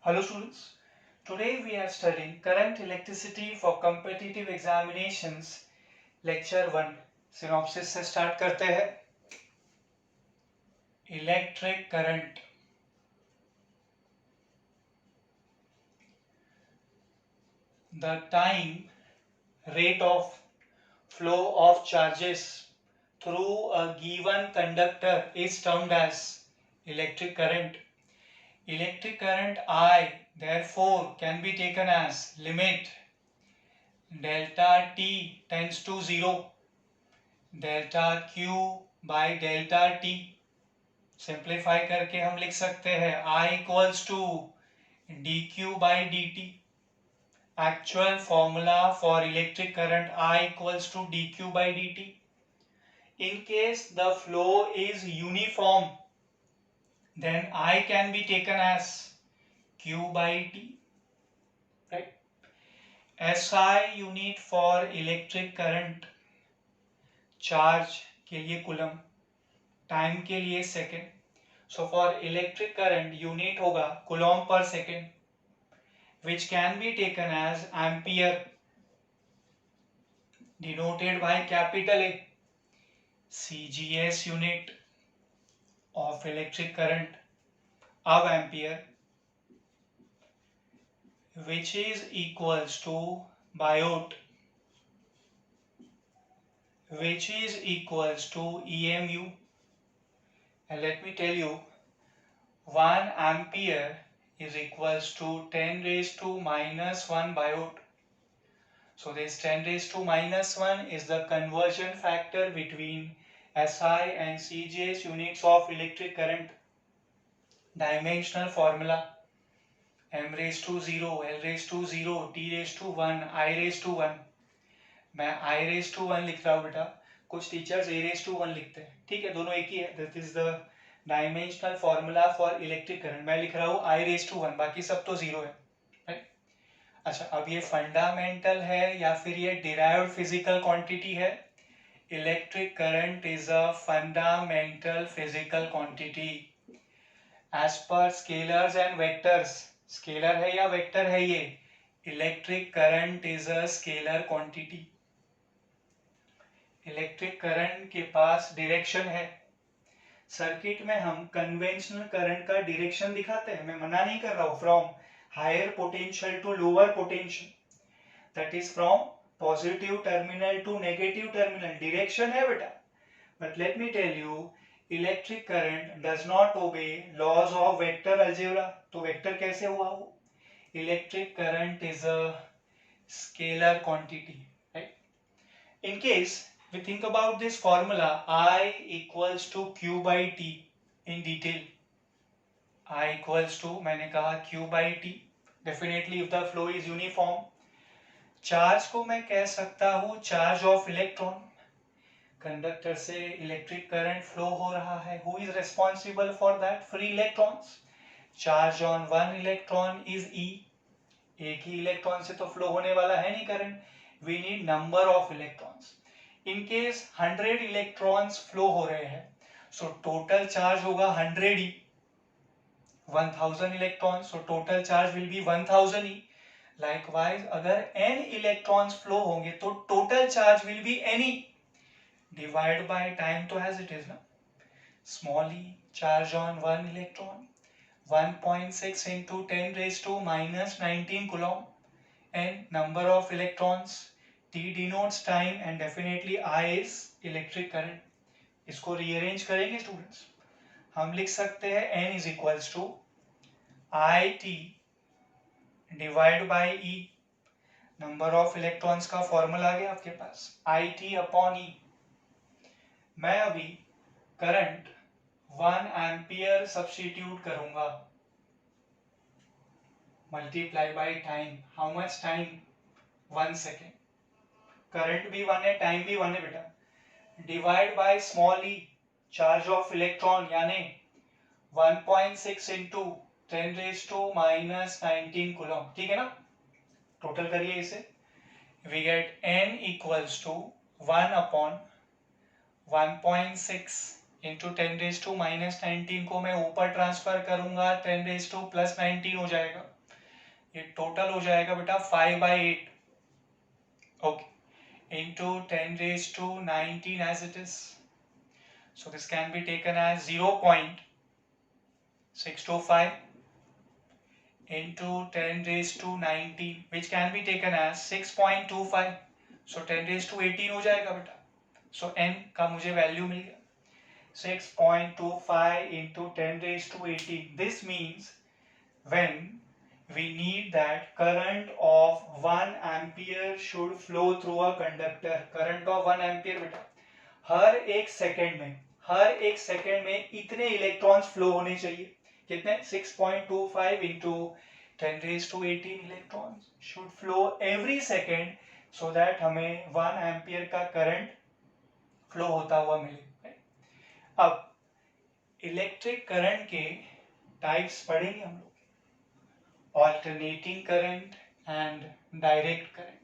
Hello students, today we are studying current electricity for competitive examinations lecture 1. Synopsis से start करते हैं. Electric current. The time rate of flow of charges through a given conductor is termed as electric current. Electric current I therefore can be taken as limit delta T tends to 0 delta Q by delta T. Simplify करके हम लिख सकते हैं I equals to dQ by dt. Actual formula for electric current I equals to dQ by dt. In case the flow is uniform, then I can be taken as Q by T. Right? SI unit for electric current. Charge के लिए coulomb, time के लिए second. So for electric current unit होगा coulomb पर second, which can be taken as ampere denoted by capital A. CGS unit of electric current of ampere, which is equals to biot, which is equals to EMU. And let me tell you, 1 ampere is equals to 10 raised to minus 1 biot. So this 10 raised to minus 1 is the conversion factor between SI and CGS units of electric current. Dimensional formula m raised to 0, l raised to 0, t raised to 1, I raised to 1. मैं I raised to 1 लिख रहा हूँ बेटा, कुछ teachers A raised to 1 लिखते हैं. ठीक है, दोनों एक ही है. This is the dimensional formula for electric current. मैं लिख रहा हूँ I raised to 1, बाकी सब तो 0 है. अच्छा, अब ये फंडामेंटल है या फिर ये डिराइव्ड फिजिकल क्वांटिटी है? Electric current is a fundamental physical quantity as per scalars and vectors. Scalar है या वेक्टर है ये? Electric current is a scalar quantity. Electric current के पास डायरेक्शन है. सर्किट में हम कन्वेंशनल करंट का डायरेक्शन दिखाते हैं. मैं मना नहीं कर रहा हूं. From higher potential to lower potential, that is from positive terminal to negative terminal. Direction है बेटा. But let me tell you, electric current does not obey laws of vector algebra. तो वेक्टर कैसे हुआ वो? Electric current is a scalar quantity, right? In case we think about this formula, I equals to Q by T in detail. I equals to, मैंने कहा Q by T. Definitely if the flow is uniform. Charge को मैं कह सकता हूँ charge of electron. Conductor से electric current flow हो रहा है. Who is responsible for that? Free electrons. Charge on one electron is E. एक ही इलेक्ट्रॉन से तो फ्लो होने वाला है नहीं current. We need number of electrons. In case 100 electrons flow हो रहे हैं, सो टोटल चार्ज होगा 100E. 1000 electrons, so total charge will be 1000E. Likewise, अगर n electrons flow होंगे तो total charge will be Ne. Divide by time तो as it is ना. Small e, charge on one electron, 1.6 into 10 raised to minus 19 coulomb. And number of electrons, T denotes time and definitely I is electric current. इसको rearrange करेंगे students. हम लिख सकते हैं n is equals to IT divide by E. Number of electrons का formula आ गया आपके पास, IT upon E. मैं अभी करंट 1 एम्पियर सब्स्टिट्यूट करूंगा, multiply by time. How much time? 1 second. Current भी 1 है, टाइम भी 1 है बेटा. Divide by small e, charge of electron यानी 1.6 into 10 raised to minus 19 coulomb. ठीक है ना? टोटल करिए इसे. We get n equals to 1 upon 1.6 into 10⁻⁻19 को मैं ऊपर ट्रांसफर करूंगा 10⁻+19 हो जाएगा, ये टोटल हो जाएगा बेटा 5/8, okay, into 10⁻19 as it is. So this can be taken as 0.625 into 10⁻19 which can be taken as 6.25. So 10⁻18 हो जाएगा बेटा. So n का मुझे वैल्यू मिल गया 6.25 into 10⁻18. This means when we need that current of 1 ampere should flow through a conductor. Current of 1 ampere बेटा हर एक second में इतने इलेक्ट्रॉन्स फ्लो होने चाहिए. कितने? 6.25 into 10⁻18 electrons should flow every second so that हमें 1 एम्पियर का करंट फ्लो होता हुआ मिले. अब इलेक्ट्रिक करंट के टाइप्स पढ़ेंगे हम लोग, alternating current and direct current.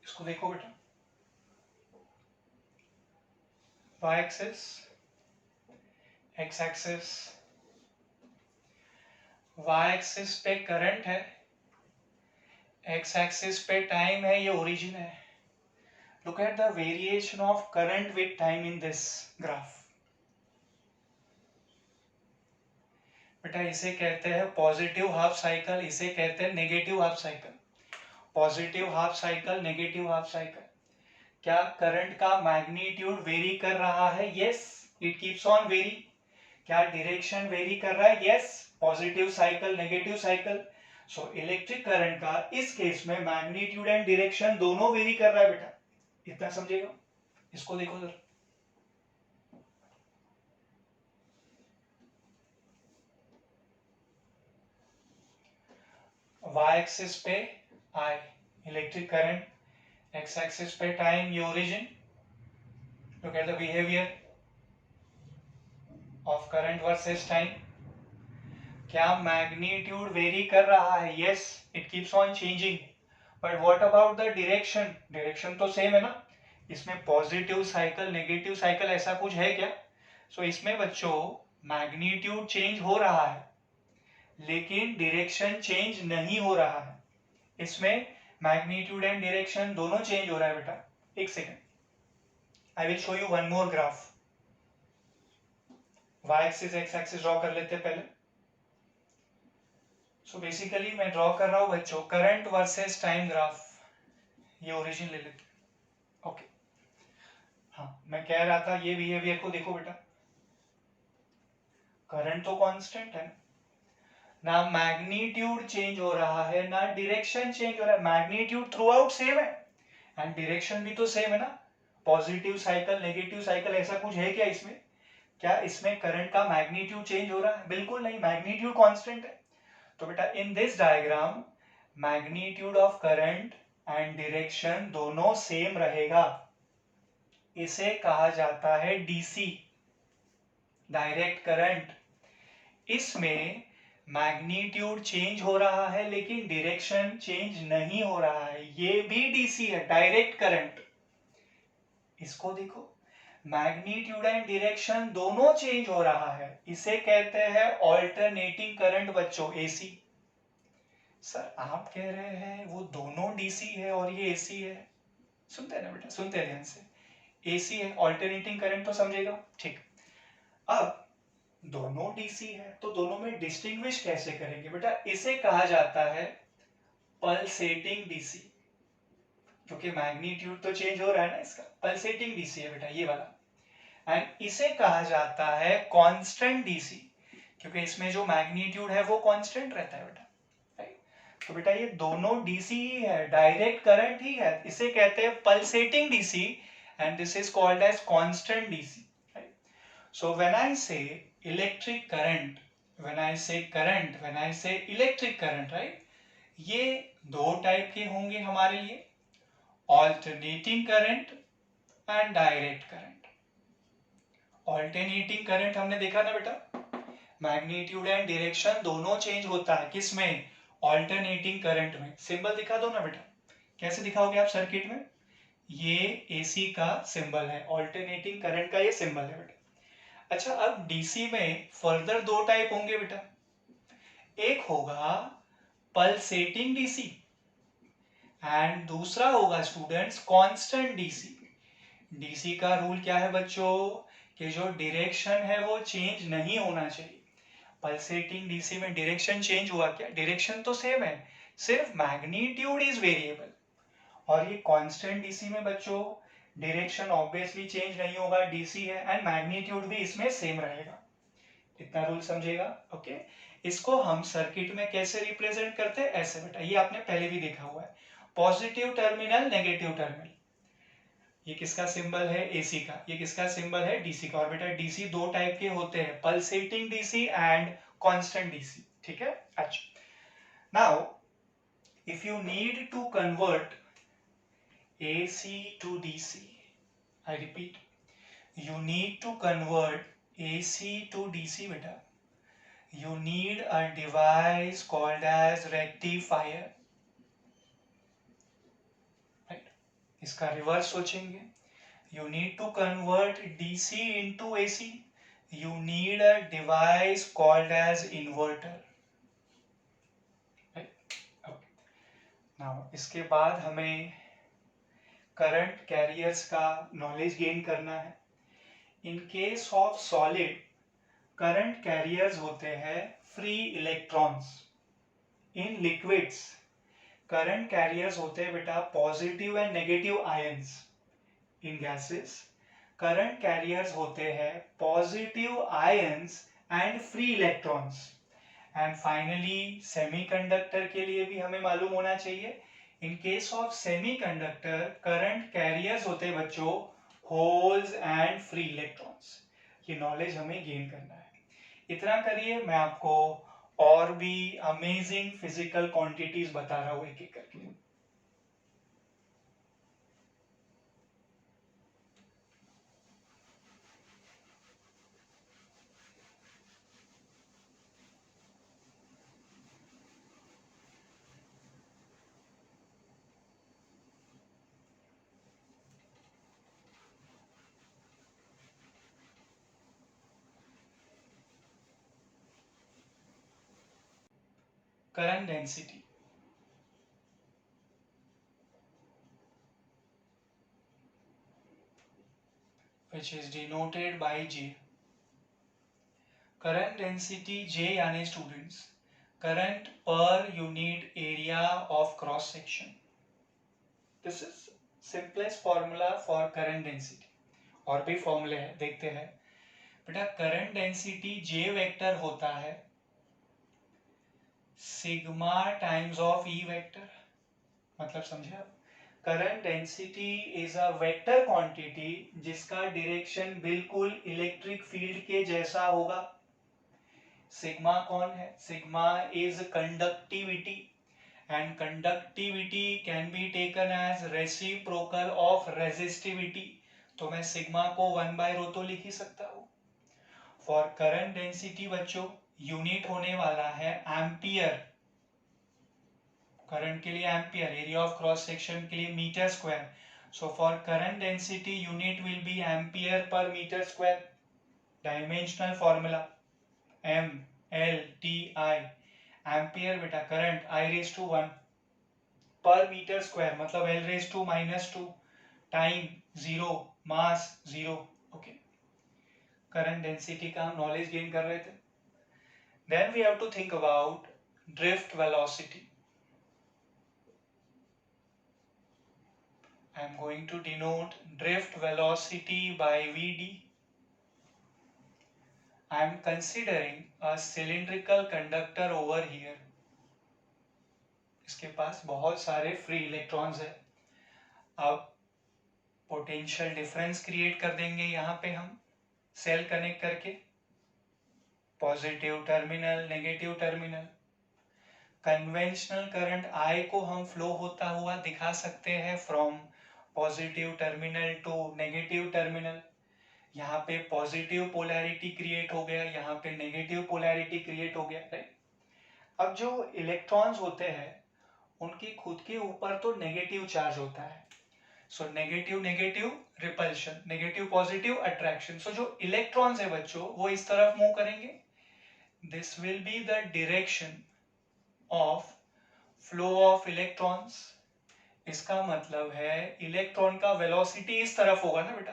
इसको देखो बेटा, y axis, x axis, y axis पे करंट है, x एक्सिस पे टाइम है, ये ओरिजिन है. Look at the variation of current with time in this graph. बेटा इसे कहते हैं पॉजिटिव हाफ साइकिल, इसे कहते हैं negative half cycle. Positive half cycle, negative half cycle. क्या करंट का मैग्नीट्यूड वेरी कर रहा है? Yes, it keeps on very. क्या डायरेक्शन वेरी कर रहा है? Yes. Positive cycle, negative cycle. So electric current का इस केस में मैग्नीट्यूड एंड डायरेक्शन दोनों वेरी कर रहा है बेटा. इतना समझेगा. इसको देखो जरा, y एक्सिस पे I electric current, x axis पे टाइम, ये origin. Look at the behaviour of current versus time. क्या मैग्नीट्यूड वेरी कर रहा है? Yes, it keeps on changing. But what about the direction? Direction तो सेम है ना. इसमें पॉजिटिव साइकिल, नेगेटिव साइकिल ऐसा कुछ है क्या? सो इसमें बच्चों मैग्नीट्यूड चेंज हो रहा है लेकिन डायरेक्शन चेंज नहीं हो रहा है. इसमें मैग्नीट्यूड एंड डायरेक्शन दोनों चेंज हो रहा है बेटा. एक second, I will show you one more graph. y axis, x axis draw कर लेते हैं पहले. सो बेसिकली मैं ड्रॉ कर रहा हूं बच्चों करंट वर्सेस टाइम ग्राफ. ये ओरिजिन ले लेते हैं. ओके, हाँ मैं कह रहा था ये बिहेवियर को देखो बेटा. करंट तो कांस्टेंट है ना, मैग्नीट्यूड चेंज हो रहा है ना डायरेक्शन चेंज हो रहा है. मैग्नीट्यूड थ्रू आउट सेम है एंड डायरेक्शन भी तो सेम है ना. पॉजिटिव साइकिल, नेगेटिव साइकिल ऐसा कुछ है क्या इसमें? क्या इसमें करंट का मैग्नीट्यूड चेंज हो रहा है? बिल्कुल नहीं, मैग्नीट्यूड कांस्टेंट है. तो बेटा in this diagram magnitude of current and direction दोनों सेम रहेगा. इसे कहा जाता है डीसी, डायरेक्ट करंट. इसमें मैग्नीट्यूड चेंज हो रहा है लेकिन डायरेक्शन चेंज नहीं हो रहा है. ये भी डीसी है, डायरेक्ट करंट. इसको देखो, मैग्नीट्यूड एंड डायरेक्शन दोनों चेंज हो रहा है. इसे कहते हैं ऑल्टरनेटिंग करंट बच्चों, एसी. सर आप कह रहे हैं वो दोनों डीसी है और ये एसी है. सुनते हैं ना बेटा, सुनते हैं ध्यान से. एसी है, ऑल्टरनेटिंग करंट तो समझेगा. ठीक, अब दोनों डीसी है तो दोनों में डिस्टिंग्विश कैसे करेंगे बेटा? इसे कहा जाता है पल्सेटिंग डीसी, क्योंकि मैग्नीट्यूड तो चेंज हो रहा है ना इसका. पल्सेटिंग डीसी है बेटा ये वाला. एंड इसे कहा जाता है कांस्टेंट डीसी, क्योंकि इसमें जो मैग्नीट्यूड है वो कांस्टेंट रहता है बेटा, राइट। तो बेटा ये दोनों डीसी ही है, डायरेक्ट करंट ही है, इसे कहते हैं pulsating DC and this is called as constant DC, right. So when I say electric current, when I से current, when I say electric current, right, ये दो टाइप के होंगे हमारे लिए, alternating current and direct current. Alternating current हमने देखा ना बेटा, मैग्नीट्यूड एंड डायरेक्शन दोनों चेंज होता है, किसमें, ऑल्टरनेटिंग करंट में। सिंबल दिखा दो ना बेटा, कैसे दिखाओगे आप सर्किट में, ये एसी का सिंबल है, ऑल्टरनेटिंग करंट का ये सिंबल है बेटा। अच्छा, अब डीसी में फर्दर दो टाइप होंगे बेटा, एक होगा पल्सेटिंग डीसी एंड दूसरा होगा स्टूडेंट्स कांस्टेंट डीसी। डीसी का रूल क्या है बच्चों, कि जो डायरेक्शन है वो चेंज नहीं होना चाहिए। पल्सेटिंग डीसी में डायरेक्शन चेंज हुआ क्या, डायरेक्शन तो सेम है, सिर्फ मैग्नीट्यूड इज वेरिएबल। और ये कांस्टेंट डीसी में बच्चों डायरेक्शन ऑब्वियसली चेंज नहीं होगा, डीसी है, एंड मैग्नीट्यूड भी इसमें सेम रहेगा। इतना रूल समझेगा, ओके। इसको हम सर्किट में कैसे रिप्रेजेंट करते हैं, ऐसे बेटा, ये आपने पहले भी देखा हुआ है, पॉजिटिव टर्मिनल, नेगेटिव टर्मिनल। ये किसका सिंबल है, एसी का, ये किसका सिंबल है, डीसी का। और बेटा डीसी दो टाइप के होते हैं, pulsating DC and constant DC, ठीक है। अच्छा, now if you need to convert AC to DC, I repeat, you need to convert AC to DC beta, you need a device called as rectifier, right? इसका reverse सोचेंगे, you need to convert DC into AC, you need a device called as inverter, right? Okay. Now इसके बाद हमें current carriers का knowledge gain करना है। In case of solid, current carriers होते हैं free electrons. In liquids, current carriers होते हैं बेटा positive and negative ions. In gases, current carriers होते हैं positive ions and free electrons. And finally semiconductor के लिए भी हमें मालूम होना चाहिए, in case of semiconductor current carriers होते हैं बच्चों होल्स एंड फ्री इलेक्ट्रॉन्स। ये नॉलेज हमें गेन करना है। इतना करिए, मैं आपको और भी अमेजिंग फिजिकल क्वांटिटीज बता रहा हूं एक एक करके। current density, which is denoted by J. Current density J यानी students current per unit area of cross section. This is simplest formula for current density. और भी फॉर्मूले हैं, देखते हैं बेटा। करंट डेंसिटी J वेक्टर होता है sigma times of E vector, मतलब समझे आप, current density is a vector quantity जिसका डायरेक्शन बिल्कुल इलेक्ट्रिक फील्ड के जैसा होगा। सिग्मा कौन है, sigma is conductivity and conductivity can be taken as reciprocal of resistivity. तो मैं सिग्मा को 1/ρ तो लिख ही सकता हूं। फॉर करंट डेंसिटी बच्चों यूनिट होने वाला है एम्पियर, करंट के लिए ampere, area of cross section के लिए metre square. So for current density unit will be ampere पर metre square. Dimensional formula MLTI, ampere बेटा करंट I⁻1 पर मीटर स्क्वायर, मतलब L⁻², time 0, mass 0, okay. Current density का हम knowledge gain कर रहे थे। Then we have to think about drift velocity. I am going to denote drift velocity by Vd. I am considering a cylindrical conductor over here. इसके पास बहुत सारे free electrons है. अब पोटेंशियल डिफरेंस क्रिएट कर देंगे यहाँ पे हम सेल कनेक्ट करके, positive terminal, negative terminal. Conventional current I को हम फ्लो होता हुआ दिखा सकते हैं from positive terminal to negative terminal. यहाँ पे पॉजिटिव पोलैरिटी क्रिएट हो गया, यहाँ पे नेगेटिव पोलैरिटी क्रिएट हो गया, राइट. अब जो इलेक्ट्रॉन्स होते हैं उनकी खुद के ऊपर तो नेगेटिव चार्ज होता है. So negative negative repulsion, negative positive attraction. So जो इलेक्ट्रॉन्स है बच्चों वो इस तरफ मूव करेंगे. This will be the direction of flow of electrons. इसका मतलब है इलेक्ट्रॉन का वेलोसिटी इस तरफ होगा ना बेटा,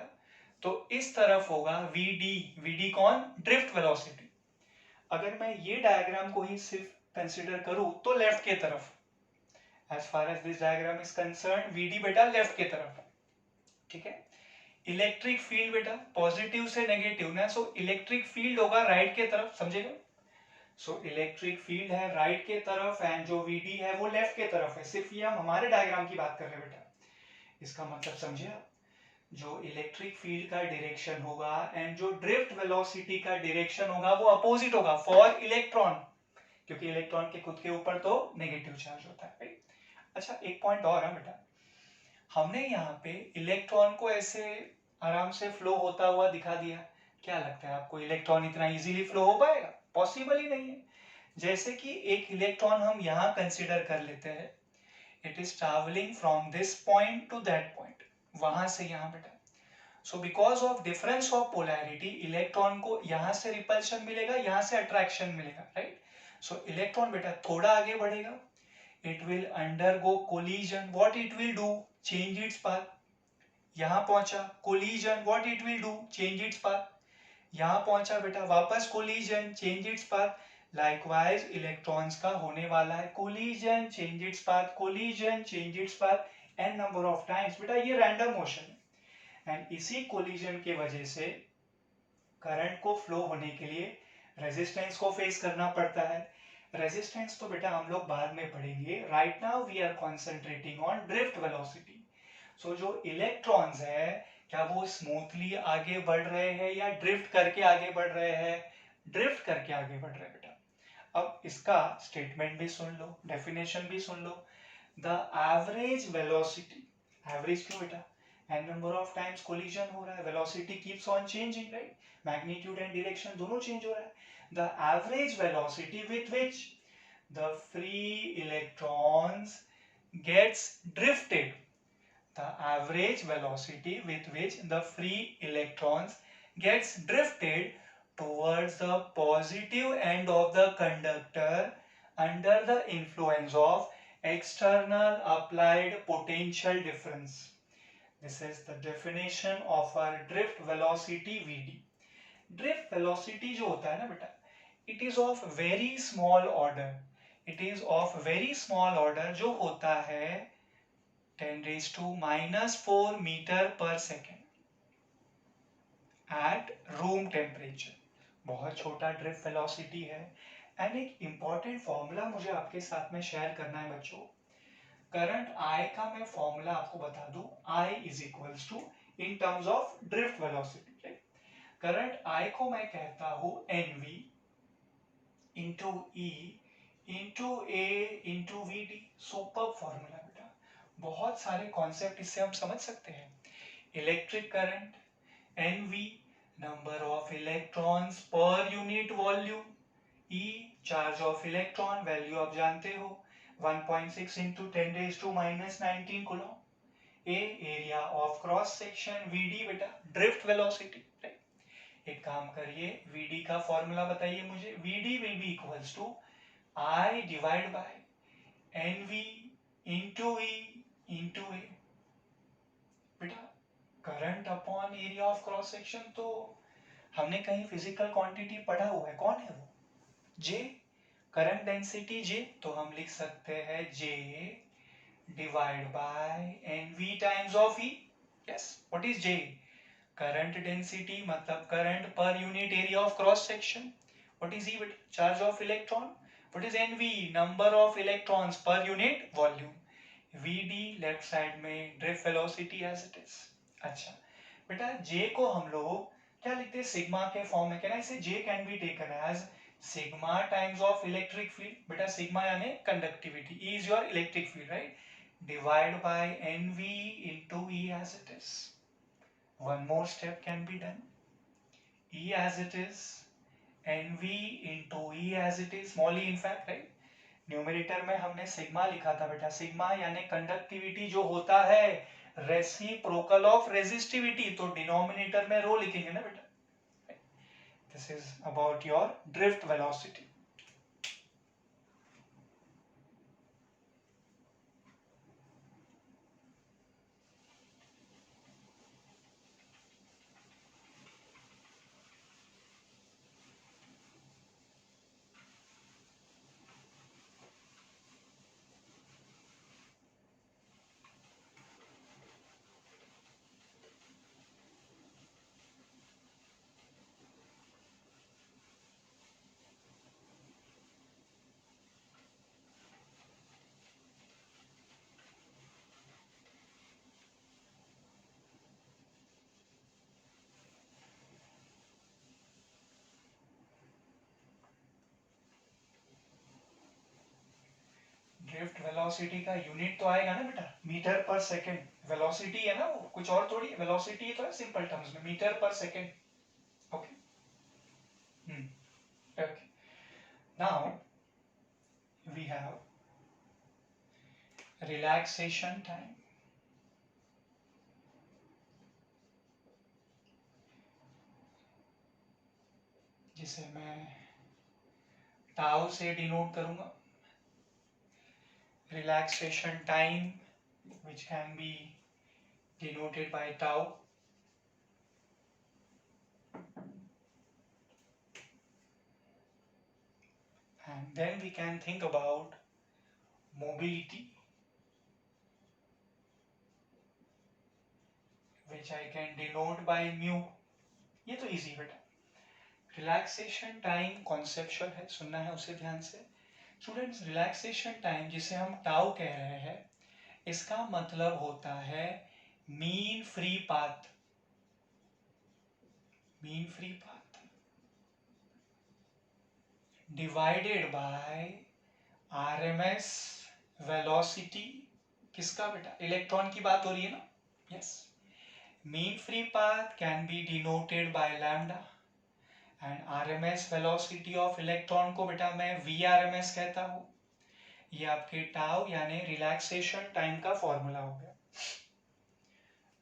तो इस तरफ होगा vd. vd कौन? Drift velocity. अगर मैं ये डायग्राम को ही सिर्फ कंसिडर करूं तो लेफ्ट के तरफ, as far as this diagram is concerned, vd बेटा लेफ्ट के तरफ, ठीक है. इलेक्ट्रिक फील्ड बेटा पॉजिटिव से नेगेटिव ना, सो इलेक्ट्रिक फील्ड होगा राइट के तरफ, समझेगा. सो इलेक्ट्रिक फील्ड है राइट के तरफ एंड जो vd है वो लेफ्ट के तरफ है. सिर्फ ये हम हमारे डायग्राम की बात कर रहे हैं बेटा. इसका मतलब समझे आप, जो इलेक्ट्रिक फील्ड का डायरेक्शन होगा एंड जो ड्रिफ्ट वेलोसिटी का डायरेक्शन होगा वो अपोजिट होगा फॉर इलेक्ट्रॉन, क्योंकि इलेक्ट्रॉन के खुद के ऊपर तो नेगेटिव चार्ज होता है. अच्छा, एक पॉइंट और है बेटा, हमने यहाँ पे इलेक्ट्रॉन को ऐसे आराम से फ्लो होता हुआ दिखा दिया. क्या लगता है आपको इलेक्ट्रॉन इतना इजीली फ्लो हो पाएगा? पॉसिबल ही नहीं है. जैसे कि एक इलेक्ट्रॉन हम यहाँ कंसिडर कर लेते हैं, it is travelling from this point two that point, वहां से यहाँ बेटा. So because of difference of polarity electron को यहाँ से रिपल्शन मिलेगा, यहाँ से अट्रैक्शन मिलेगा, राइट. सो इलेक्ट्रॉन बेटा थोड़ा आगे बढ़ेगा, it will undergo collision. What it will do? Change its path. यहाँ पहुंचा, collision. What it will do? Change its path. यहाँ पहुंचा बेटा, वापस collision, change its path. Likewise electrons का होने वाला है collision, change its path, collision, change its path, n number of times. बेटा ये random motion है and इसी collision के वजह से करंट को फ्लो होने के लिए रेजिस्टेंस को फेस करना पड़ता है. रेजिस्टेंस तो बेटा हम लोग बाद में पढ़ेंगे. Right now we are concentrating on drift velocity. So जो इलेक्ट्रॉन्स है क्या वो स्मूथली आगे बढ़ रहे हैं या ड्रिफ्ट करके आगे बढ़ रहे हैं? ड्रिफ्ट करके आगे बढ़ रहे हैं बेटा. अब इसका स्टेटमेंट भी सुन लो, डेफिनेशन भी सुन लो. द एवरेज वेलोसिटी, एवरेज क्यों बेटा? n number of times collision हो रहा है, velocity keeps on changing, right? Magnitude and direction दोनों change हो रहा है. The average velocity with which the free electrons gets drifted, the average velocity with which the free electrons gets drifted towards the positive end of the conductor under the influence of external applied potential difference. This is the definition of our drift velocity vd. Drift velocity जो होता है ना बेटा, it is of very small order. It is of very small order जो होता है 10⁻⁻⁴ metre per second at room temperature. बहुत छोटा drift velocity है. एंड एक important फॉर्मूला मुझे आपके साथ में शेयर करना है बच्चों. करंट I का मैं फॉर्मूला आपको बता दूं, I is equals to in terms of drift velocity, right? Current I को मैं कहता हूं NV into E into A into VD. Super formula बेटा, बहुत सारे कॉन्सेप्ट इससे हम समझ सकते हैं. Electric current NV, number of electrons per unit volume. E, charge of electron, value आप जानते हो 1.6 into 10⁻⁻19 coulomb. A, area of cross section. VD बेटा drift velocity, right? एक काम करिए, VD का फॉर्मूला बताइए मुझे. VD will be equals to I divide by NV into E into A. बेटा current upon area of cross section तो हमने कहीं फिजिकल क्वांटिटी पढ़ा हुआ है, कौन है वो? J. करंट डेंसिटी J, तो हम लिख सकते हैं J divide by NV times of E. Yes, what is J? Current density मतलब करंट पर unit area of cross section. What is E? Charge of electron. What is NV? Number of electrons per unit volume. VD left side में drift velocity as it is. अच्छा बेटा J को हम लोग क्या लिखते हैं सिग्मा के फॉर्म में. Can I say J can be taken as sigma times of electric field. बेटा सिग्मा यानी conductivity. E is your electric field right. Divide by NV into E as it is. One more step can be done. E as it is, NV into E as it is, small e in fact, right? Numerator में हमने sigma लिखा था बेटा. Sigma यानी conductivity जो होता है reciprocal of resistivity, तो डिनोमिनेटर में रो लिखेंगे ना बेटा. This is about your drift velocity. Drift velocity का यूनिट तो आएगा ना बेटा मीटर पर सेकंड. वेलोसिटी है ना वो, कुछ और थोड़ी. वेलोसिटी तो है सिंपल टर्म्स में metre per second. Okay okay. Now we have relaxation time. जिसे मैं टाउ से डिनोट करूंगा. relaxation time which can be denoted by tau. And then we can think about mobility, which I can denote by mu. ये तो easy बेटा. Relaxation time conceptual है, सुनना है उसे ध्यान से. स्टूडेंट्स रिलैक्सेशन टाइम जिसे हम टाउ कह रहे हैं इसका मतलब होता है mean free path. Mean free path divided by RMS velocity. किसका बेटा? इलेक्ट्रॉन की बात हो रही है ना. Yes. Mean free path can be denoted by lambda and RMS velocity of electron को बेटा मैं VRMS कहता हूं. ये आपके टाउ यानी रिलैक्सेशन टाइम का फॉर्मूला हो गया.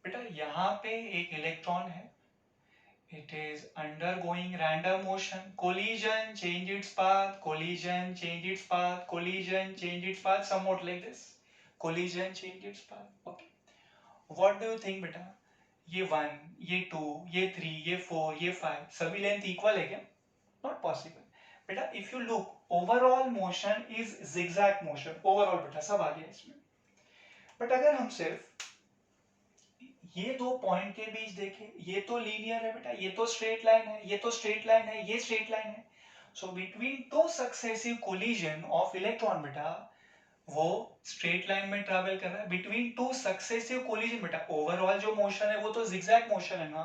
बेटा यहाँ पे एक इलेक्ट्रॉन है. It is undergoing random motion. Collision, change its path, collision, change its path, collision, change its path, somewhat like this. Collision, change its path. Okay. What do you think बेटा? ये 1, ये 2, ये 3, ये 4, ये 5 सभी लेंथ इक्वल है क्या? Not possible बेटा. If you look overall motion is zigzag motion. Overall बेटा सब आ गया इसमें. बट अगर हम सिर्फ ये दो पॉइंट के बीच देखें, ये तो लीनियर है बेटा, ये तो स्ट्रेट लाइन है, ये तो स्ट्रेट लाइन है, ये स्ट्रेट लाइन है. So between two successive collision of electron बेटा वो स्ट्रेट लाइन में ट्रैवल कर रहा है. बिटवीन टू सक्सेसिव कोलिजन बेटा ओवरऑल जो मोशन है वो तो जिगजैग मोशन है ना.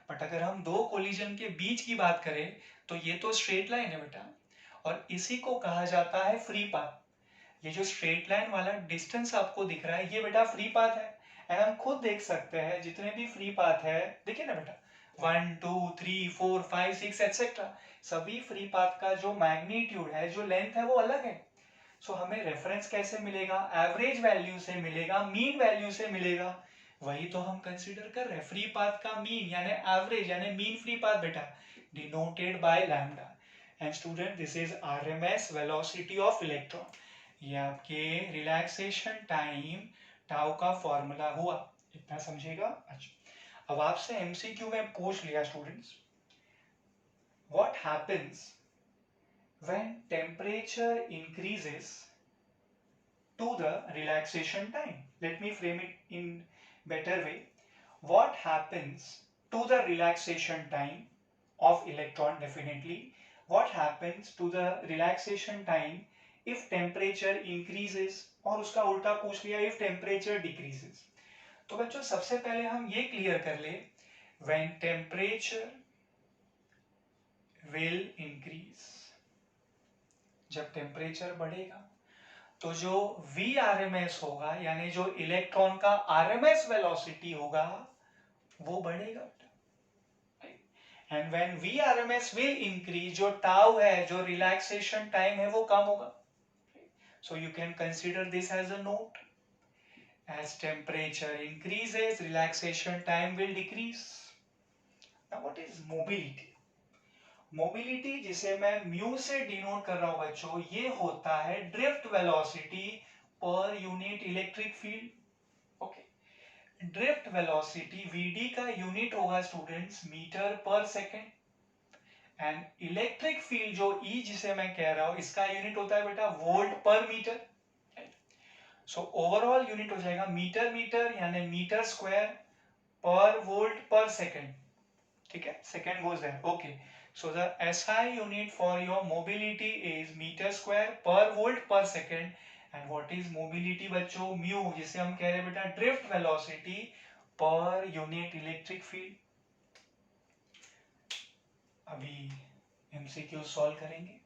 बट अगर हम दो कोलिजन के बीच की बात करें तो ये तो स्ट्रेट लाइन है बेटा. और इसी को कहा जाता है फ्री पाथ. ये जो स्ट्रेट लाइन वाला डिस्टेंस आपको दिख रहा है ये बेटा फ्री पाथ है. एंड हम खुद देख सकते हैं जितने भी फ्री पाथ है, देखिए ना बेटा 1, 2, 3, 4, 5, 6 एटसेट्रा, सभी फ्री पाथ का जो मैग्नीट्यूड है, जो लेंथ है वो अलग है. सो हमें रेफरेंस कैसे मिलेगा? एवरेज वैल्यू से मिलेगा, मीन वैल्यू से मिलेगा. वही तो हम कंसीडर कर रहे हैं. फ्री पाथ का मीन यानी एवरेज यानी मीन फ्री पाथ बेटा denoted by lambda. And student this is RMS velocity of electron. ये आपके रिलैक्सेशन टाइम टाउ का फॉर्मूला हुआ. इतना समझेगा. अच्छा अब आपसे एमसीक्यू में पूछ लिया students, what happens when temperature increases to the relaxation time. Let me frame it in better way. What happens to the relaxation time of electron. Definitely what happens to the relaxation time if temperature increases, और उसका उल्टा पूछ लिया if temperature decreases. तो बच्चों सबसे पहले हम ये क्लियर कर ले, when temperature will increase, जब टेम्परेचर बढ़ेगा तो जो Vrms होगा यानी जो इलेक्ट्रॉन का RMS वेलोसिटी होगा वो बढ़ेगा. And when Vrms will increase, जो टाउ है, जो रिलैक्सेशन टाइम है वो कम होगा. So you can consider this as a note. As temperature increases, relaxation time will decrease. Now what is mobility? Mobility जिसे मैं म्यू से डिनोट कर रहा हूं बच्चों, ये होता है drift velocity per unit electric field. Okay, drift velocity Vd का यूनिट होगा students metre per second. And electric field जो E जिसे मैं कह रहा हूं इसका यूनिट होता है बेटा वोल्ट पर मीटर. सो ओवरऑल यूनिट हो जाएगा मीटर मीटर यानी metre square per volt per second. ठीक है, second goes there. Okay, so the SI unit for your mobility is meter square per volt per second. and what is mobility बच्चों? mu, जिसे हम कह रहे हैं बेटा drift velocity per unit electric field. अभी MCQ सॉल्व करेंगे.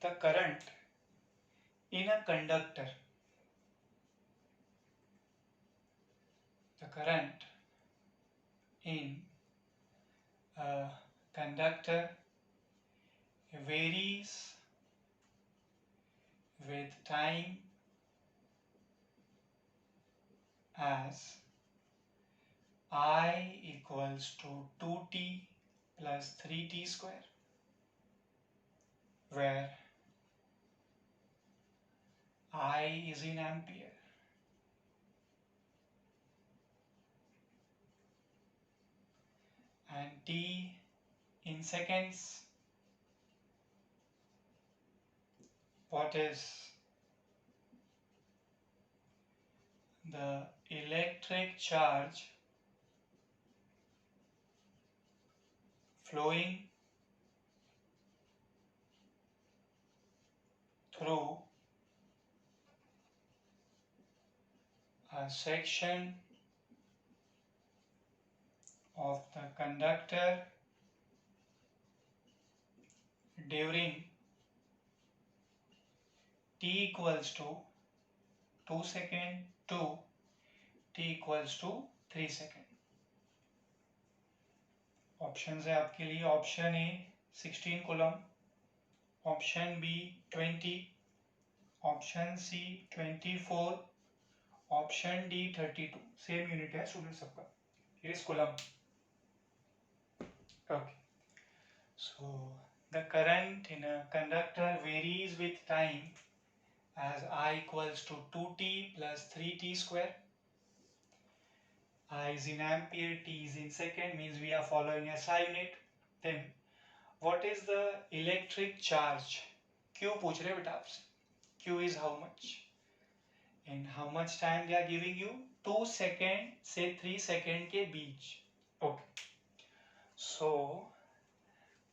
The current in a conductor, the current in a conductor varies with time as I equals to 2t plus 3t square, where I is in ampere. And t in seconds. What is the electric charge flowing through a section of the conductor during t equals to 2 seconds to t equals to 3 seconds. Options है आपके लिए. Option A 16 coulomb, option B 20, option C 24, option D 32. Same unit है student सबका. It is coulomb. Okay, so the current in a conductor varies with time as I equals to 2t plus 3t square. I is in ampere, t is in second, means we are following SI unit. Then what is the electric charge? Q पूछ रहे बेटा आपसे. Q is how much? In how much time they are giving you? 2 second से 3 second के बीच. Okay. So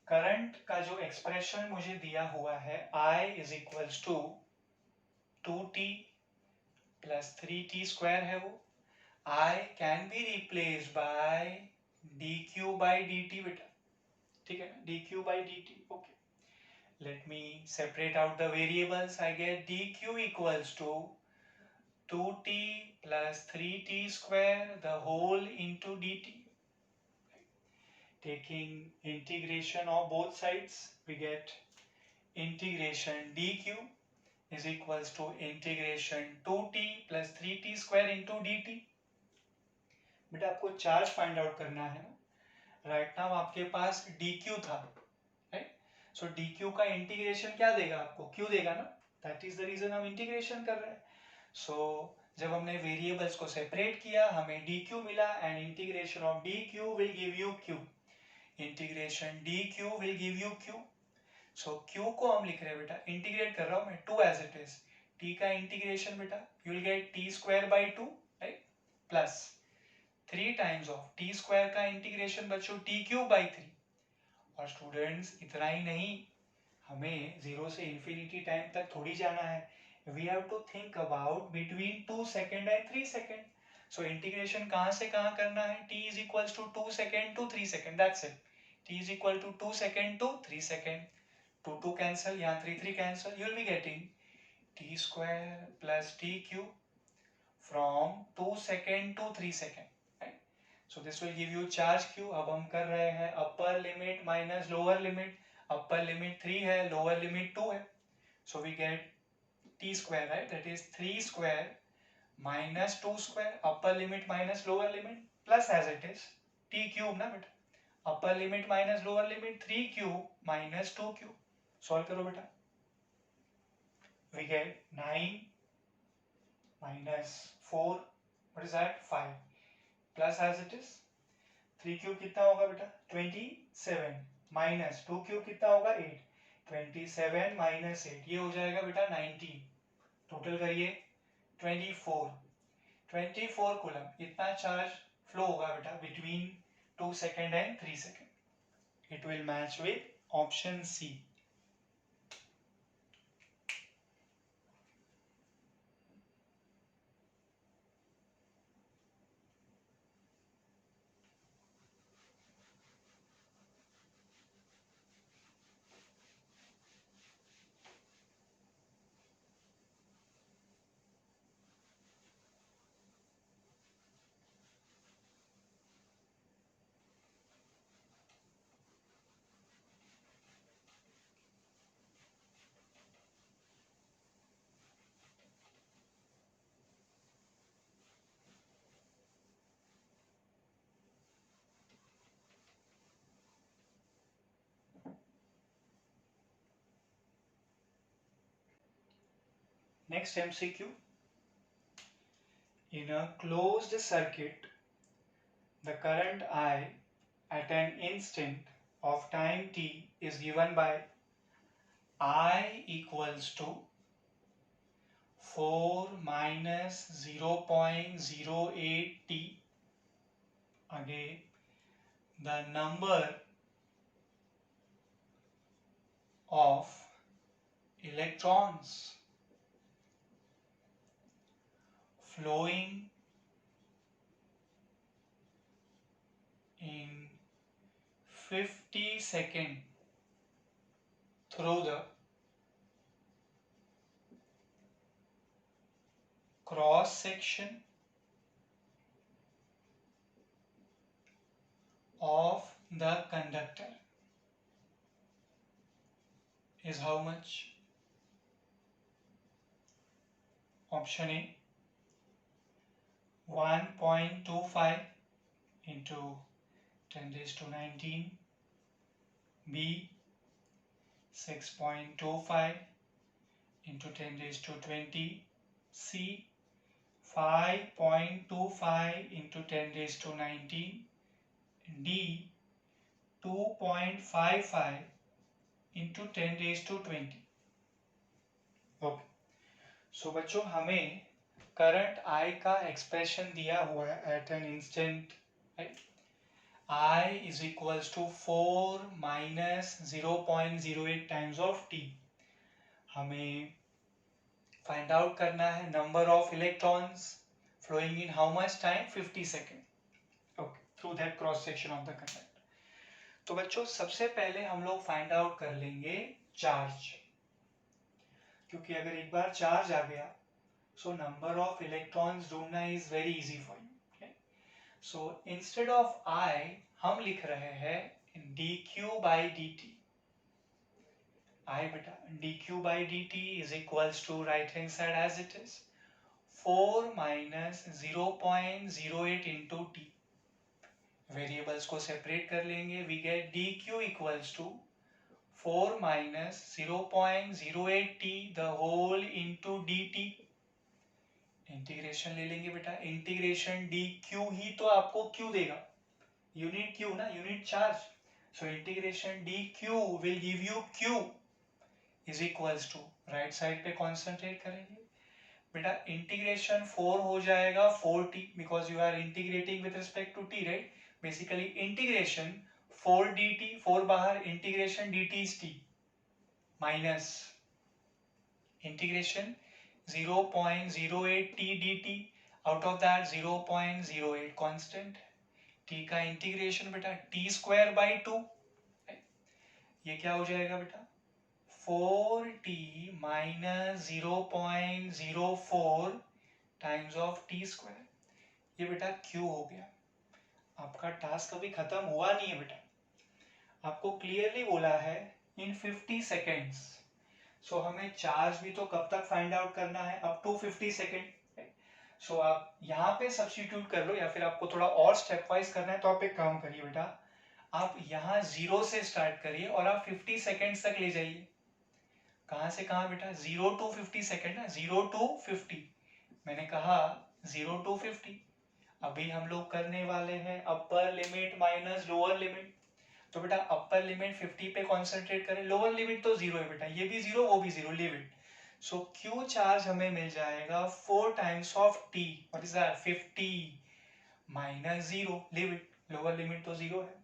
current का जो expression मुझे दिया हुआ है I is equals to 2t plus 3t square है वो. I can be replaced by dq by dt बेटा. ठीक है ना, dq by dt. Okay, let me separate out the variables. I get dq equals to 2t plus 3t square the whole into dt. taking integration of both sides, we get integration dq is equals to integration 2t plus 3t square into dt. बेटा आपको charge find out करना है ना, right now आपके पास dq था, right, सो dq का integration क्या देगा आपको, q देगा ना, दैट इज द रीजन हम इंटीग्रेशन कर रहे हैं. सो जब हमने वेरिएबल्स को सेपरेट किया हमें dq मिला and integration of dq will give you q. Integration dq will give you q. So q को हम लिख रहे हैं बेटा, इंटीग्रेट कर रहा हूं मैं 2 एज इट इज, t का इंटीग्रेशन बेटा you will get t square by 2, right, plus 3 times of t square का इंटीग्रेशन बच्चों t क्यूब बाई 3. और स्टूडेंट्स इतना ही नहीं, हमें 0 से इंफिनिटी टाइम तक थोड़ी जाना है, we have to think about between 2 second and 3 second. So integration कहां से कहां करना है, t is equals to 2 second to 3 second, that's it. t is equal to 2 second to 3 second, 2 2 cancel, यहाँ 3 3 cancel, you will be getting t square plus t cube from 2 second to 3 second. So this will give you charge q. अब हम कर रहे हैं अपर limit minus lower limit, upper limit 3 है, lower limit 2 है, so we get t square, right, that is 3 square minus 2 square, upper limit minus lower limit plus as it is t cube ना बेटा, upper limit minus lower limit 3 cube minus 2 cube. solve करो बेटा, we get 9 minus 4, what is that, 5 plus as it is 3 cube कितना होगा बेटा 27 minus 2 cube कितना होगा 8, 27 minus 8 ये हो जाएगा बेटा 19, टोटल करिए 24 कूलम. इतना चार्ज फ्लो होगा बेटा between 2 second and 3 second. It will match with option C. Next MCQ. In a closed circuit, the current I at an instant of time t is given by I equals to 4 minus 0.08 t. Again, the number of electrons flowing in 50 seconds through the cross section of the conductor is how much? Option A 1.25 into 10 raised to 19, B 6.25 into 10 raised to 20, C 5.25 into 10 raised to 19, D 2.55 into 10 raised to 20. ओके, so बच्चों हमें current I का expression दिया हुआ है at an instant, right, I is equals to 4 minus 0.08 times of t. हमें find out करना है number of electrons flowing in how much time 50 second, okay, through that cross section of the conductor. तो बच्चों सबसे पहले हम लोग find out कर लेंगे चार्ज, क्योंकि अगर एक बार चार्ज आ गया सो नंबर ऑफ इलेक्ट्रॉन्स ढूंढना is very easy for you. So instead of I हम लिख रहे हैं dq by dt. I beta dq by dt is equals to right hand side as it is 4 minus 0.08 into t. Variables को separate कर लेंगे. We get dq equals to 4 minus 0.08 t the whole into dt. Integration ले लेंगे बेटा. Integration dq ही तो आपको q देगा. Unit q ना, unit charge. So integration dq will give you q is equals to right side पे concentrate करेंगे बेटा. इंटीग्रेशन 4 हो जाएगा 4t because you are integrating with respect to t, right. Basically integration 4 dt, 4 बाहर, integration dt is t minus integration 0.08 t dt, out of that 0.08 constant. t का integration बेटा t square by 2. ये क्या हो जाएगा बेटा 4t minus 0.04 times of t square. ये बेटा q हो गया. आपका टास्क अभी खत्म हुआ नहीं है बेटा. आपको क्लियरली बोला है इन 50 सेकेंड्स. सो हमें चार्ज भी तो कब तक फाइंड आउट करना है, अप टू 50 सेकेंड. सो आप यहाँ पे सब्स्टिट्यूट कर लो, या फिर आपको थोड़ा और स्टेप वाइज करना है तो आप एक काम करिए बेटा. आप यहाँ 0 से स्टार्ट करिए और आप 50 सेकेंड्स तक ले जाइए. कहाँ से कहाँ बेटा 0 to 50 सेकेंड ना, 0 to 50. मैंने कहा 0 to 50. अभी हम लोग करने वाले हैं अपर लिमिट माइनस लोअर लिमिट. तो बेटा अपर लिमिट 50 पे कॉन्सेंट्रेट करें, लोअर लिमिट तो 0 है बेटा. ये भी 0 वो भी 0, लिमिट. सो q चार्ज हमें मिल जाएगा 4 times of t. What is that 50 minus 0, limit, lower limit तो 0 है,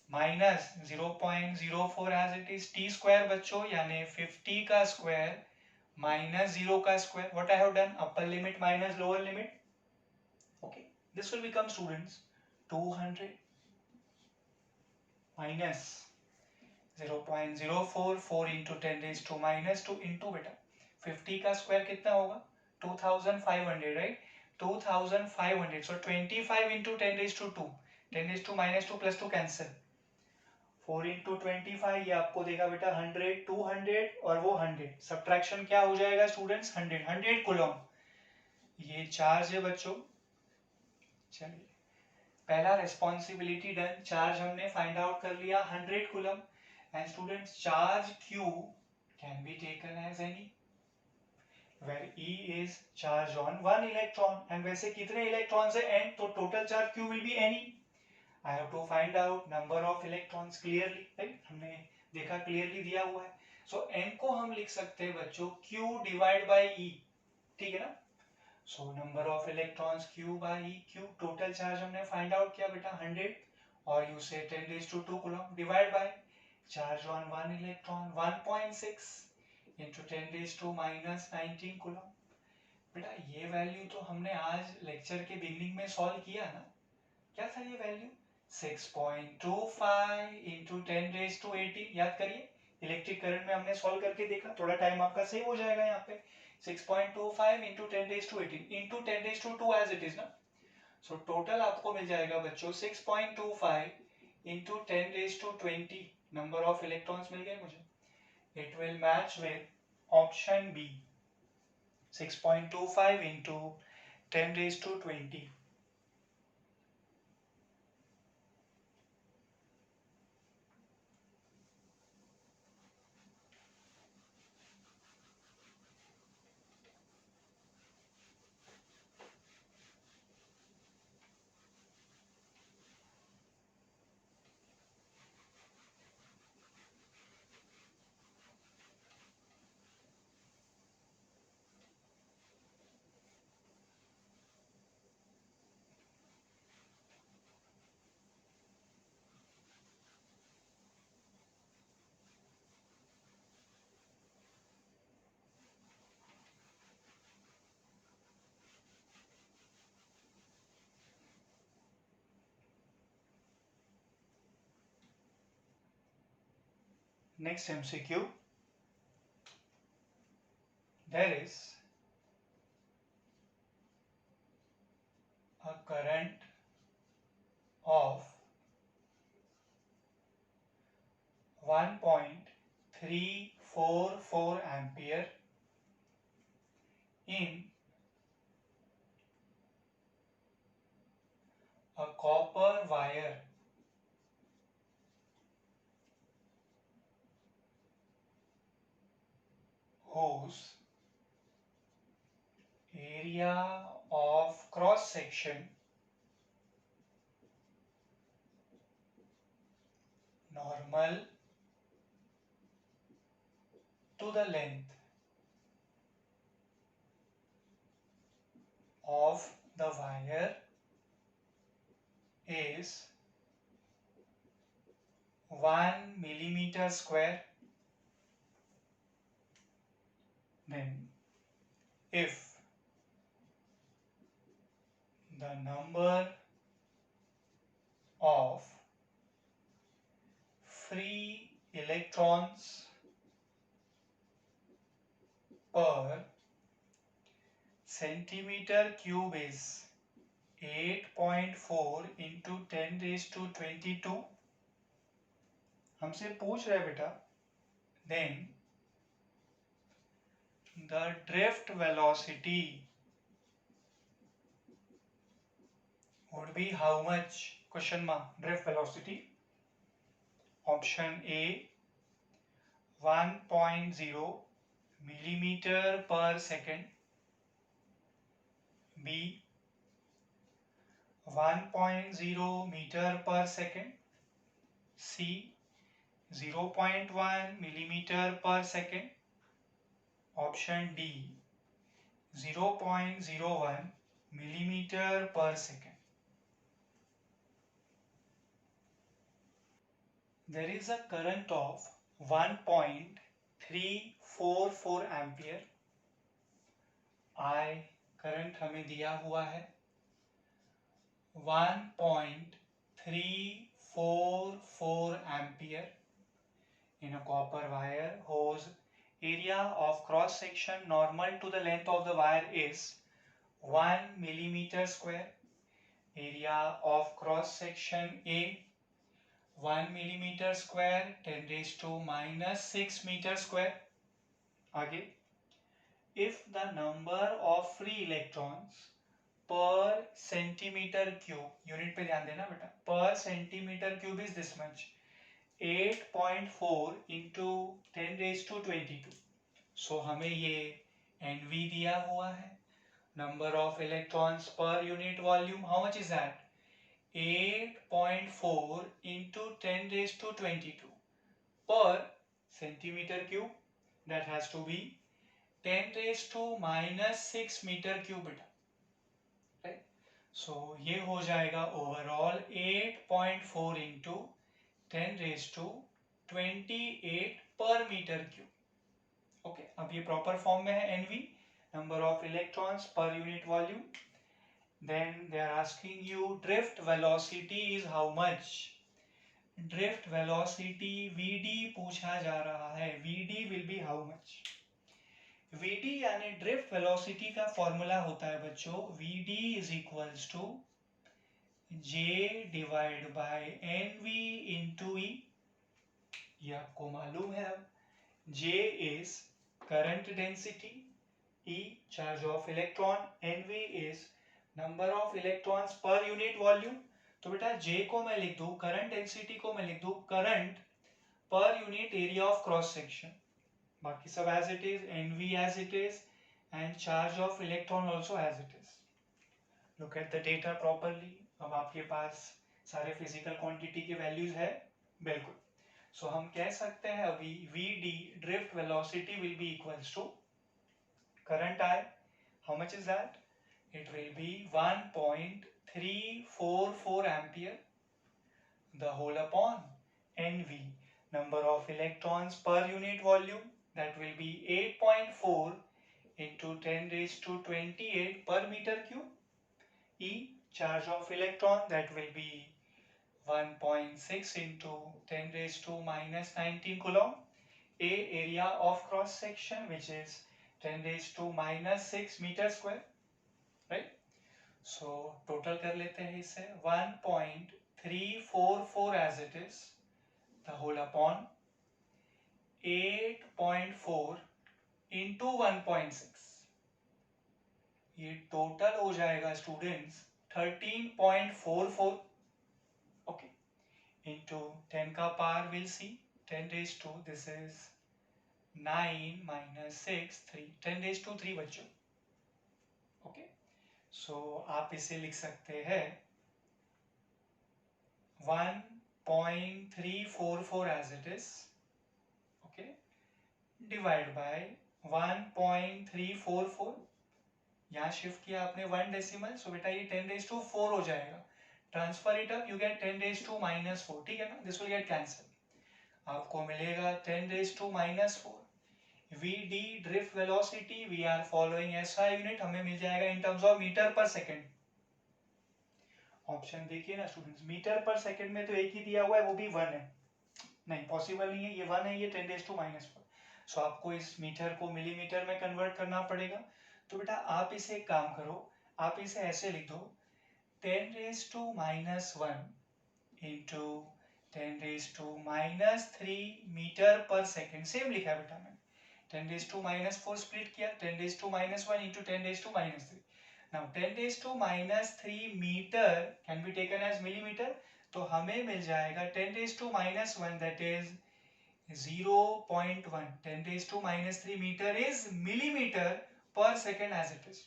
minus 0.04 as it is t square बच्चों, यानी 50 का स्क्वायर माइनस 0 का square. What I have done, upper limit minus lower limit. Okay, this will become students 200 minus 0.04, 4 into 10 raised to minus 2 into बेटा 50 का square कितना होगा 2500, right. 2500. So 25 into 10 raised to 2, 10 raised to minus 2 plus 2 cancel. 4 into 25 ये आपको देगा बेटा 100, 200 और वो 100. सब्ट्रैक्शन क्या हो जाएगा स्टूडेंट्स 100, 100 कूलम. ये चार्ज है बच्चों. चलिए पहला रेस्पॉन्सिबिलिटी डन. चार्ज हमने फाइंड आउट कर लिया 100 coulomb. And students charge q can be taken as any where E is charge on 1 electron. And वैसे कितने इलेक्ट्रॉन्स है n, तो total charge q will be any. I have to find out number of electrons clearly, right. हमने देखा clearly दिया हुआ है. सो n को हम लिख सकते हैं बच्चों q डिवाइड बाई E, ठीक है ना. So number of electrons q by e. q total charge हमने फाइंड आउट किया बेटा 100 और u से 10 raised to 2 coulomb divide by charge on 1 electron 1.6 into 10 raised to minus 19 coulomb. बेटा ये वैल्यू तो हमने आज लेक्चर के बिगनिंग में सॉल्व किया ना. क्या था ये वैल्यू 6.25 into 10 raised to 18. याद करिए इलेक्ट्रिक करंट में हमने सॉल्व करके देखा. थोड़ा टाइम आपका सेव हो जाएगा यहाँ पे. 6.25 into 10 raised to 18 into 10 raised to 2 as it is ना. सो टोटल आपको मिल जाएगा बच्चों 6.25 into 10 raised to 20. Number of electrons मिल गए मुझे. It will match with option B 6.25 into 10 raised to 20. Next MCQ. There is a current of 1.344 ampere in a copper wire whose area of cross section normal to the length of the wire is 1 millimeter square. Then if the number of free electrons per centimeter cube is 8.4 into 10 raised to 22, हमसे पूछ रहे बेटा, then the drift velocity would be how much? Question mark. Drift velocity. Option A 1.0 millimeter per second. B 1.0 meter per second. C 0.1 millimeter per second. Option D 0.01 millimeter per second. There is a current of 1.344 ampere. I current हमें दिया हुआ है 1.344 ampere in a copper wire whose area of cross section normal to the length of the wire is 1 millimeter square. Area of cross section A 1 millimeter square 10 raised to minus 6 meter square. आगे, if the number of free electrons per centimeter cube, unit पे ध्यान देना बेटा, per centimeter cube is this much, 8.4 into 10 raised to 22. So हमें ये NV दिया हुआ है, number of electrons per unit volume, how much is that? 8.4 into 10 raised to 22 per centimeter cube, that has to be 10 raised to minus 6 meter cube, right? So ये हो जाएगा overall 8.4 into 10 raised to 28 per meter cube. Okay, अब ये proper form में है NV, number of electrons per unit volume. Then they are asking you drift velocity is how much? Drift velocity VD पूछा जा रहा है. VD will be how much? VD यानी drift velocity का फॉर्मूला होता है बच्चों, VD is equals to J divide by NV into E. ये आपको मालूम है. अब J is current density, E charge of electron, NV is number of electrons per unit volume. तो बेटा J को मैं लिख दूं, करंट डेंसिटी को मैं लिख दूं करंट पर unit area of cross section, बाकी सब as it is, NV as it is, and charge of electron also as it is. Look at the data properly. अब आपके पास सारे फिजिकल क्वांटिटी के वैल्यूज है, बिल्कुल. सो हम कह सकते हैं अभी VD drift velocity will be equals to current I. How much is that? It will be 1.344 ampere, the whole upon NV, number of electrons per unit volume, that will be 8.4 into 10 raised to 28 per meter cube. E charge of electron, that will be 1.6 into 10 raised to minus 19 coulomb. A area of cross section, which is 10 raised to minus 6 meter square. Right? So total कर लेते हैं इसे 1.344 as it is, the whole upon 8.4 into 1.6, ये total हो जाएगा students 13.44, okay, into 10 का power will see 10 raised to this is 9 minus 6 3 10 raised to 3 बच्चों, okay. सो आप इसे लिख सकते हैं 1.344 as it is, okay, divide by 1.344, यहाँ शिफ्ट किया आपने 1 डेसिमल, सो बेटा ये 10 raised to 4 हो जाएगा, transfer it up you get 10 raised to -4, ठीक है ना, दिस विल गेट कैंसिल, आपको मिलेगा 10 raised to -4। vd drift velocity we are following SI unit, हमें मिल जाएगा in terms of metre per second. Option देखिए ना स्टूडेंट्स, मीटर पर सेकेंड में तो एक ही दिया हुआ है, वो भी 1 है, नहीं पॉसिबल नहीं है, ये 1 है, ये 10 raised to -4, सो आपको इस मीटर को मिलीमीटर में कन्वर्ट करना पड़ेगा। तो बेटा आप इसे एक काम करो, आप इसे ऐसे लिख दो 10 raised to -1 into 10 raised to -3 metre per second, same लिखा है बेटा मैंने, 10 raised to -4 स्प्लिट किया, 10 raised to -1 into 10 raised to -3, now 10 raised to -3 metre can be taken as millimetre, तो हमें मिल जाएगा 10 raised to -1 that is 0.1, 10 raised to -3 metre is millimetre per second as it is.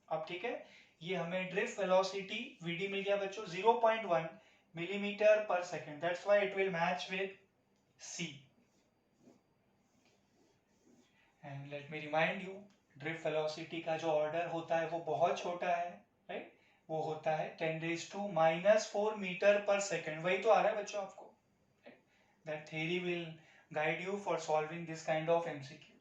अब ठीक है, ये हमें ड्रिफ्ट वेलोसिटी vd मिल गया बच्चों 0.1 millimetre per second, that's why it will match with c। And let me remind you, drift velocity का जो order होता है वो बहुत छोटा है, राइट, वो होता है 10 raised to -4 metre per second, वही तो आ रहा है बच्चों आपको, that theory will guide you for solving this kind of MCQ.